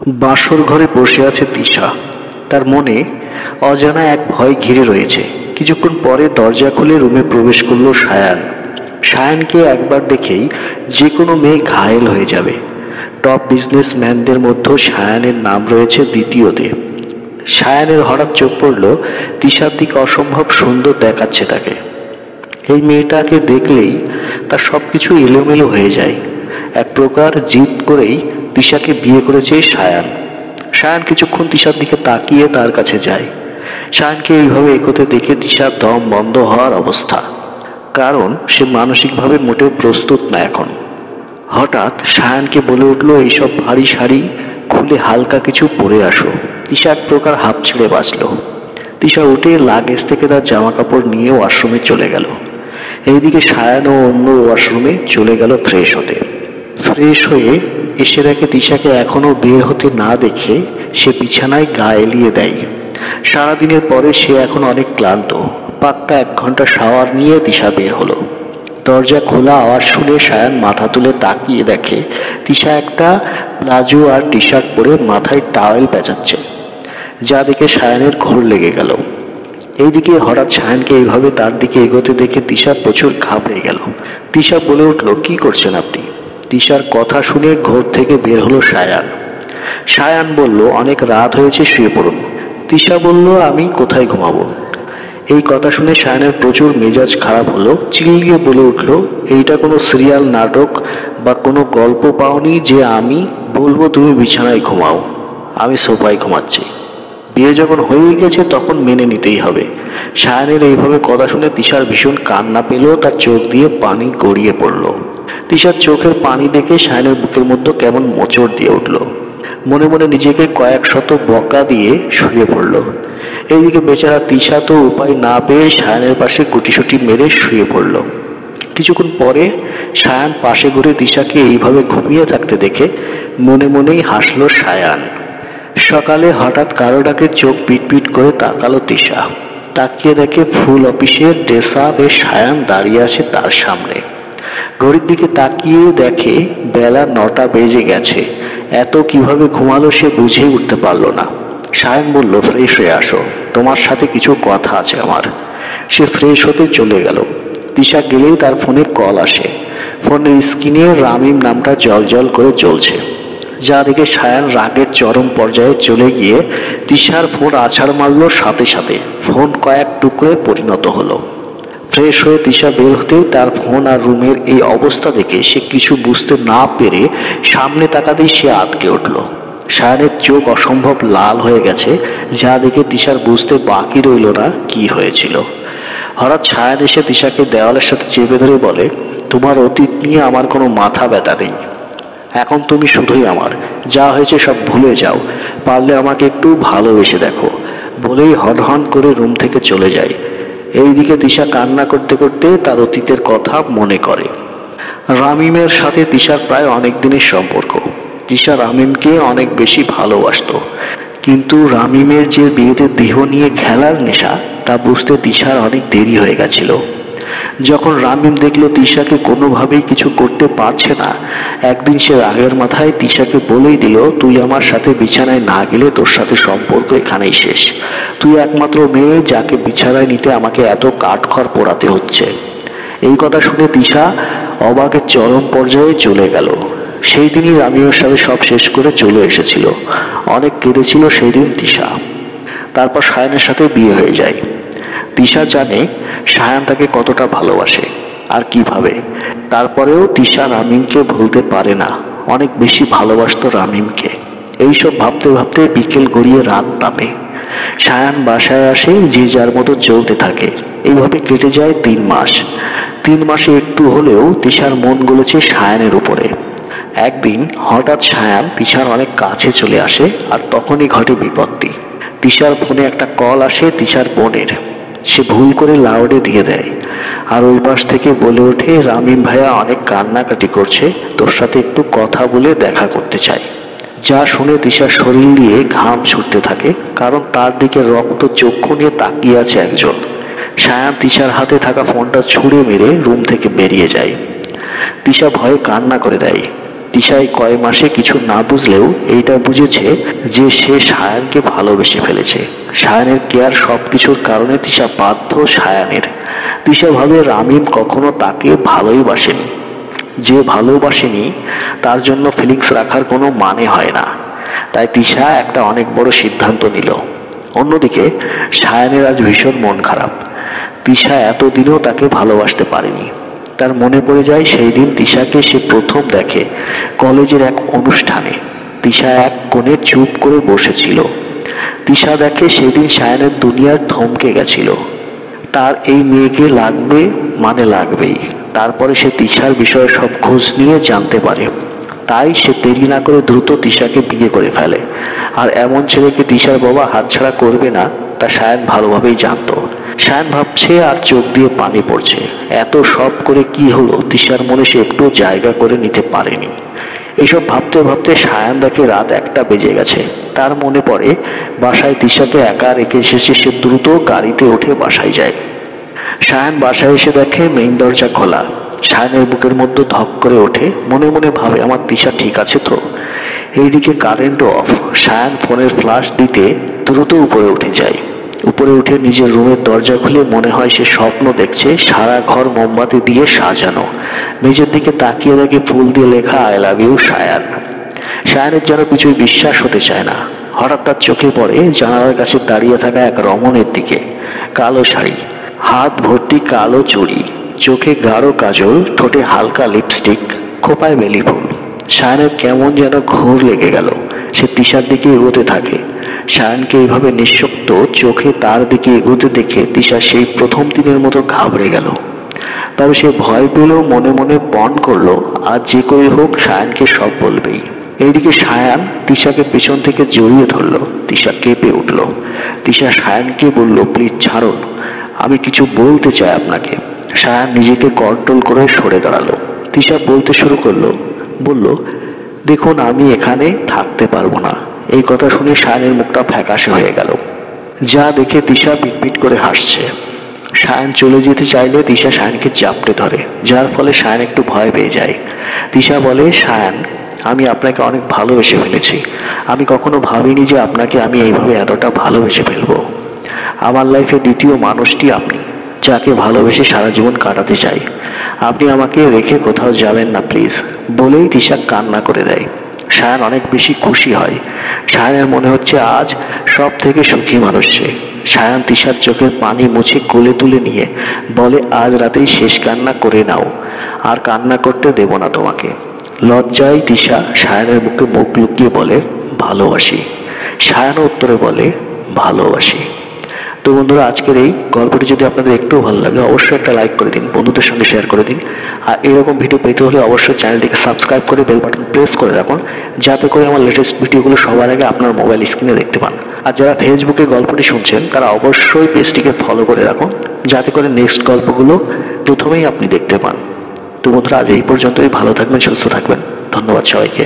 বাসর ঘরে বসে আছে তিশা। তার মনে অজানা এক ভয় ঘিরে রয়েছে। কিছুক্ষণ পরে দরজা খুলে রুমে প্রবেশ করলো সায়ান। সায়ানকে একবার দেখেই যে কোনো মেয়ে ঘায়েল হয়ে যাবে। টপ বিজনেসম্যানদের মধ্যে সায়ানের নাম রয়েছে দ্বিতীয়তে। সায়ানের হঠাৎ চোখ পড়ল তিশার দিকে। অসম্ভব সুন্দর দেখাচ্ছে তাকে। এই মেয়েটাকে দেখলেই তার সবকিছু এলোমেলো হয়ে যায়। এক প্রকার জিদ করেই তিশাকে বিয়ে করেছে সায়ান। সায়ান কিছুক্ষণ তিশার দিকে তাকিয়ে তার কাছে যায়। সায়ানকে এইভাবে এগোতে দেখে তিশার দম বন্ধ হওয়ার অবস্থা, কারণ সে মানসিকভাবে মোটেও প্রস্তুত না এখন। হঠাৎ সায়ানকে বলে উঠল, এইসব ভারী শাড়ি খুলে হালকা কিছু পরে আসো। তিশা এক প্রকার হাঁপ ছেড়ে বাঁচল। তিশা উঠে লাগেজ থেকে তার জামা কাপড় নিয়ে ওয়াশরুমে চলে গেল। এইদিকে সায়ানও অন্য ওয়াশরুমে চলে গেল ফ্রেশ হতে। ফ্রেশ হয়ে এসে দেখে তিশাকে এখনো বের হতে না দেখে সে বিছানায় গা এলিয়ে দেয়। সারাদিনের পরে সে এখন অনেক ক্লান্ত। পাক্কা 1 ঘন্টা শাওয়ার নিয়ে তিশা বের হলো। দরজা খোলা আওয়াজ শুনে সায়ান মাথা তুলে তাকিয়ে দেখে তিশা একটা প্লাজো আর টি শার্ট পরে মাথায় টাওয়েল পেঁচাচ্ছে, যা দেখে সায়ানের ঘোর লেগে গেল। এইদিকে হঠাৎ সায়ানকে এইভাবে তার দিকে এগোতে দেখে তিশা প্রচুর ঘাবড়ে গেল। তিশা বলে উঠল, কি করছেন আপনি? তিশার কথা শুনে ঘর থেকে বের হলো সায়ান। সায়ান বলল, অনেক রাত হয়েছে, শুয়ে পড়ুন। তিশা বলল, আমি কোথায় ঘুমাবো? এই কথা শুনে সায়ানের প্রচুর মেজাজ খারাপ হলো। চিল্লিয়ে বলে উঠল, এইটা কোনো সিরিয়াল নাটক বা কোনো গল্প পাওনি যে আমি বলবো তুমি বিছানায় ঘুমাও? আমি সোফায় ঘুমাচ্ছি। বিয়ে যখন হয়ে গেছে তখন মেনে নিতেই হবে। সায়ানের এইভাবে কথা শুনে তিশার ভীষণ কান্না পেল। তার চোখ দিয়ে পানি গড়িয়ে পড়ল। তিশার চোখের পানি দেখে সায়ানের বুকের মধ্যে কেমন মোচড় দিয়ে উঠল। মনে মনে নিজেকে কয়েক শত বকা দিয়ে শুয়ে পড়ল। এইদিকে বেচারা তিশা তো উপায় না পেয়ে সায়ানের পাশে গুটিসুটি মেরে শুয়ে পড়ল। কিছুক্ষণ পরে সায়ান পাশে ঘুরে তিশাকে এইভাবে ঘুমিয়ে থাকতে দেখে মনে মনেই হাসলো সায়ান। সকালে হঠাৎ কারো ডাকে চোখ পিটপিট করে তাকালো তিশা। তাকিয়ে দেখে ফুল অফিসের ড্রেস আপে সায়ান দাঁড়িয়ে আছে তার সামনে। ঘড়ির দিকে তাকিয়ে দেখে বেলা 9টা বেজে গেছে। এত কিভাবে ঘুমালো সে বুঝেই উঠতে পারল না। সায়ান বলল, ফ্রেশ হয়ে আসো, তোমার সাথে কিছু কথা আছে আমার। সে ফ্রেশ হতে চলে গেল। তিশা গেলেই তার ফোনে কল আসে। ফোনের স্ক্রিনে রামিম নামটা জল করে জ্বলছে, যা দেখে সায়ান রাগের চরম পর্যায়ে চলে গিয়ে তিশার ফোন আছাড় মারল। সাথে সাথে ফোন কয়েক টুকরোয় পরিণত হলো। ফ্রেশ হয়ে তিশা বের হতেই তার ফোন আর রুমের এই অবস্থা দেখে সে কিছু বুঝতে না পেরে সামনে তাকাতেই সে আটকে উঠল। সায়ানের চোখ অসম্ভব লাল হয়ে গেছে, যা দেখে তিশার বুঝতে বাকি রইল না কি হয়েছিল। হঠাৎ সায়ান এসে তিশাকে দেওয়ালের সাথে চেপে ধরে বলে, তোমার অতীত নিয়ে আমার কোনো মাথা ব্যথা নেই। এখন তুমি শুধুই আমার। যা হয়েছে সব ভুলে যাও। পারলে আমাকে একটু ভালোবেসে দেখো। বলেই হনহন করে রুম থেকে চলে যায়। এইদিকে তিশা কান্না করতে করতে তার অতীতের কথা মনে করে। রামিমের সাথে তিশার প্রায় অনেক দিনের সম্পর্ক। তিশা রামিমকে অনেক বেশি ভালোবাসতো, কিন্তু রামিমের যে বিয়েতে দেহ নিয়ে খেলার নেশা তা বুঝতে তিশার অনেক দেরি হয়ে গেছিল। যখন রামিম দেখলো তিশাকে কোনোভাবেই কিছু করতে পারছে না, একদিন সে রাগের মাথায় তিশাকে বলেই দিল, তুই আমার সাথে বিছানায় না গেলে তোর সাথে সম্পর্ক এখানেই শেষ। তুই একমাত্র মেয়ে যাকে বিছানায় নিতে আমাকে এত কাঠখড় পোড়াতে হচ্ছে। এই কথা শুনে তিশা অবাকের চরম পর্যায়ে চলে গেল। সেই দিনই রামিমের সাথে সব শেষ করে চলে এসেছিল। অনেক কেঁদেছিল সেই দিন তিশা। তারপর সায়ানের সাথে বিয়ে হয়ে যায়। তিশা জানে সায়ান তাকে কতটা ভালোবাসে আর কিভাবে। তারপরেও তিশা রামিমকে ভুলতে পারে না। অনেক বেশি ভালোবাসতো রামিমকে। এইসব ভাবতে ভাবতে বিকেল গড়িয়ে রাত নামে। সায়ান বাসায় আসে, যে যার মতো চলতে থাকে। এইভাবে কেটে যায় 3 মাস। 3 মাসে একটু হলেও তিশার মন গলেছে সায়ানের উপরে। একদিন হঠাৎ সায়ান তিশার অনেক কাছে চলে আসে, আর তখনই ঘটে বিপত্তি। তিশার ফোনে একটা কল আসে তিশার বোনের। সে ভুল করে লাউডে দিয়ে দেয়, আর ওই পাশ থেকে বলে ওঠে, রামিম ভাইয়া অনেক কান্নাকাটি করছে, তোর সাথে একটু কথা বলে দেখা করতে চাই। যা শুনে তিশার শরীর দিয়ে ঘাম ছুটতে থাকে, কারণ তার দিকে রক্ত চক্ষু নিয়ে তাকিয়ে আছে একজন। সায়ান তিশার হাতে থাকা ফোনটা ছুঁড়ে মেরে রুম থেকে বেরিয়ে যায়। তিশা ভয়ে কান্না করে দেয়। তিশা এই কয় মাসে কিছু না বুঝলেও এইটা বুঝেছে যে সে সায়ানকে ভালোবেসে ফেলেছে। সায়ানের কেয়ার সবকিছুর কারণে তিশা বাধ্য সায়ানের। তিশা ভাবে রামিম কখনো তাকে ভালোই বাসেনি। যে ভালোবাসেনি তার জন্য ফিলিংস রাখার কোনো মানে হয় না। তাই তিশা একটা অনেক বড় সিদ্ধান্ত নিল। অন্যদিকে সায়ানের আজ ভীষণ মন খারাপ। তিশা এতদিনও তাকে ভালোবাসতে পারেনি। তার মনে পড়ে যায় সেই দিন তিশাকে সে প্রথম দেখে কলেজের এক অনুষ্ঠানে। তিশা এক কোণে চুপ করে বসেছিল। তিশা দেখে সেদিন সায়ানের দুনিয়ার থমকে গেছিল। তার এই মেয়েকে লাগবে মানে লাগবেই। তারপরে সে তিশার বিষয়ে সব খোঁজ নিয়ে জানতে পারে। তাই সে দেরি না করে দ্রুত তিশাকে বিয়ে করে ফেলে। আর এমন ছেলেকে তিশার বাবা হাতছাড়া করবে না তা সায়ান ভালোভাবেই জানতো। সায়ান ভাবছে আর চোখ দিয়ে পানি পড়ছে। এত সব করে কি হলো তিশার মনে সে একটু জায়গা করে নিতে পারেনি। এইসব ভাবতে ভাবতে সায়ান দেখে রাত 1টা বেজে গেছে। তার মনে পড়ে বাসায় তিশাকে একা রেখে এসেছে। সে দ্রুত গাড়িতে উঠে বাসায় যায়। সায়ান বাসায় এসে দেখে মেইন দরজা খোলা। সায়ানের বুকের মধ্যে ধক করে ওঠে। মনে মনে ভাবে আমার তিশা ঠিক আছে তো। এইদিকে কারেন্টও অফ। সায়ান ফোনের ফ্ল্যাশ দিতে দ্রুত উপরে উঠে যায়। উপরে উঠে নিজের রুমের দরজা খুলে মনে হয় সে স্বপ্ন দেখছে। সারা ঘর মোমবাতি দিয়ে সাজানো। মেঝের দিকে তাকিয়ে দেখে ফুল দিয়ে লেখা আই লাভ ইউ সায়ান। সায়ানের যেন কিছুই বিশ্বাস হতে চায় না। হঠাৎ তার চোখে পড়ে জানালার কাছে দাঁড়িয়ে থাকা এক রমণের দিকে। কালো শাড়ি, হাত ভর্তি কালো চুড়ি, চোখে গাঢ় কাজল, ঠোঁটে হালকা লিপস্টিক, খোপায় বেলি ফুল। সায়ানের কেমন যেন ঘোর লেগে গেল। সে তিশার দিকে এগোতে থাকে। সায়ানকে এইভাবে নিঃশব্দ চোখে তার দিকে এগোতে দেখে তিশা সেই প্রথম দিনের মতো ঘাবড়ে গেল। তবে সে ভয় পেলেও মনে মনে পণ করলো আজ যে করে হোক সায়ানকে সব বলবেই। এইদিকে সায়ান তিশাকে পেছন থেকে জড়িয়ে ধরল। তিশা কেঁপে উঠল। তিশা সায়ানকে বলল, প্লিজ ছাড়ুন, আমি কিছু বলতে চাই আপনাকে। সায়ান নিজেকে কন্ট্রোল করে সরে দাঁড়ালো। তিশা বলতে শুরু বলল, দেখুন আমি এখানে থাকতে পারবো না। এই কথা শুনে সায়ানের মুখটা ফ্যাকাশে হয়ে গেল। যা দেখে তিশা পিটপিট করে হাসছে। সায়ান চলে যেতে চাইলে তিশা সায়ানকে চাপড়ে ধরে, যার ফলে সায়ান একটু ভয় পেয়ে যায়। তিশা বলে, সায়ান আমি আপনাকে অনেক ভালোবেসে ফেলেছি। আমি কখনো ভাবিনি যে আপনাকে আমি এইভাবে এতটা ভালোবেসে ফেলবো। আমার লাইফে দ্বিতীয় মানুষটি আপনি, যাকে ভালোবেসে সারা জীবন কাটাতে চাই। আপনি আমাকে রেখে কোথাও যাবেন না প্লিজ। বলেই তিশা কান্না করে দেয়। সায়ান অনেক বেশি খুশি হয়। সায়ানের মনে হচ্ছে আজ সব থেকে সুখী মানুষ সে। সায়ান তিশার চোখের পানি মুছে কোলে তুলে নিয়ে বলে, আজ রাতেই শেষ কান্না করে নাও, আর কান্না করতে দেব না তোমাকে। লজ্জায় তিশা সায়ানের বুকে মুখ লুকিয়ে বলে, ভালোবাসি। সায়ানও উত্তরে বলে, ভালোবাসি। তো বন্ধুরা, আজকের এই গল্পটি যদি আপনাদের একটু ভালো লাগে অবশ্যই একটা লাইক করে দিন, বন্ধুদের সঙ্গে শেয়ার করে দিন। আর এরকম ভিডিও পেতে হলে অবশ্যই চ্যানেলটিকে সাবস্ক্রাইব করে বেল বাটন প্রেস করে রাখুন, যাতে করে আমার লেটেস্ট ভিডিওগুলো সবার আগে আপনার মোবাইল স্ক্রিনে দেখতে পান। আর যারা ফেসবুকে গল্পটি শুনছেন তারা অবশ্যই পেজটিকে ফলো করে রাখুন, যাতে করে নেক্সট গল্পগুলো প্রথমেই আপনি দেখতে পান। তো বন্ধুরা, আজ এই পর্যন্তই। ভালো থাকবেন, সুস্থ থাকবেন। ধন্যবাদ সবাইকে।